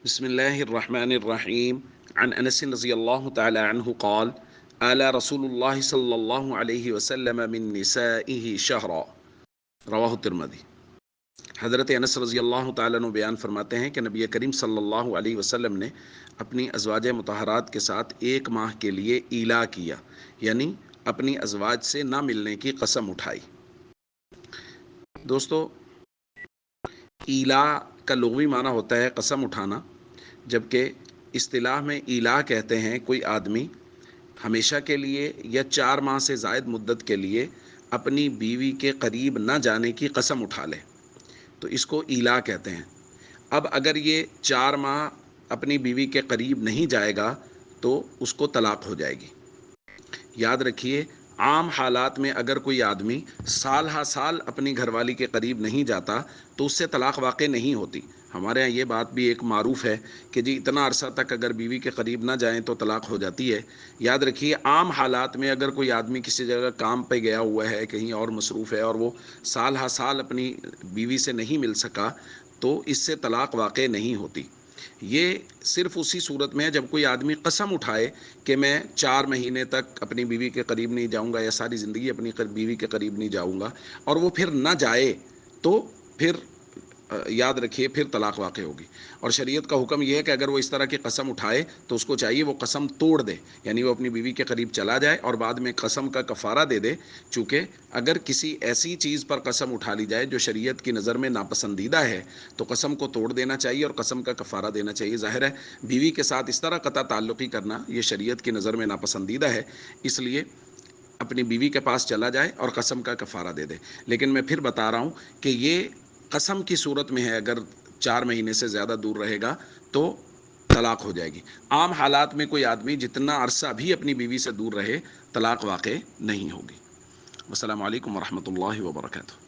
بسم الله الرحمن الرحيم عن أنس رضي الله تعالى عنه قال آلى رسول الله صلى الله عليه وسلم من نسائه شهرا رواہ الترمذی۔ حضرت انس رضی اللہ تعالیٰ عنہ بیان فرماتے ہیں کہ نبی کریم صلی اللہ علیہ وسلم نے اپنی ازواج مطہرات کے ساتھ 1 ماہ کے لیے ایلا کیا، یعنی اپنی ازواج سے نہ ملنے کی قسم اٹھائی۔ دوستو، ایلا کا لغوی معنی ہوتا ہے قسم اٹھانا، جبکہ اصطلاح میں ایلا کہتے ہیں کوئی آدمی ہمیشہ کے لیے یا 4 ماہ سے زائد مدت کے لیے اپنی بیوی کے قریب نہ جانے کی قسم اٹھا لے، تو اس کو ایلا کہتے ہیں۔ اب اگر یہ 4 ماہ اپنی بیوی کے قریب نہیں جائے گا تو اس کو طلاق ہو جائے گی۔ یاد رکھیے، عام حالات میں اگر کوئی آدمی سال ہا سال اپنی گھر والی کے قریب نہیں جاتا تو اس سے طلاق واقع نہیں ہوتی۔ ہمارے ہاں یہ بات بھی ایک معروف ہے کہ جی اتنا عرصہ تک اگر بیوی کے قریب نہ جائیں تو طلاق ہو جاتی ہے۔ یاد رکھیے، عام حالات میں اگر کوئی آدمی کسی جگہ کام پہ گیا ہوا ہے، کہیں اور مصروف ہے، اور وہ سال ہا سال اپنی بیوی سے نہیں مل سکا تو اس سے طلاق واقع نہیں ہوتی۔ یہ صرف اسی صورت میں ہے جب کوئی آدمی قسم اٹھائے کہ میں 4 مہینے تک اپنی بیوی کے قریب نہیں جاؤں گا یا ساری زندگی اپنی بیوی کے قریب نہیں جاؤں گا، اور وہ پھر نہ جائے تو پھر یاد رکھیے پھر طلاق واقع ہوگی۔ اور شریعت کا حکم یہ ہے کہ اگر وہ اس طرح کی قسم اٹھائے تو اس کو چاہیے وہ قسم توڑ دے، یعنی وہ اپنی بیوی کے قریب چلا جائے اور بعد میں قسم کا کفارہ دے دے۔ چونکہ اگر کسی ایسی چیز پر قسم اٹھا لی جائے جو شریعت کی نظر میں ناپسندیدہ ہے تو قسم کو توڑ دینا چاہیے اور قسم کا کفارہ دینا چاہیے۔ ظاہر ہے بیوی کے ساتھ اس طرح قطع تعلقی کرنا یہ شریعت کی نظر میں ناپسندیدہ ہے، اس لیے اپنی بیوی کے پاس چلا جائے اور قسم کا کفارہ دے دے۔ لیکن میں پھر بتا رہا ہوں کہ یہ قسم کی صورت میں ہے، اگر 4 مہینے سے زیادہ دور رہے گا تو طلاق ہو جائے گی۔ عام حالات میں کوئی آدمی جتنا عرصہ بھی اپنی بیوی سے دور رہے طلاق واقع نہیں ہوگی۔ السلام علیکم ورحمۃ اللہ وبرکاتہ۔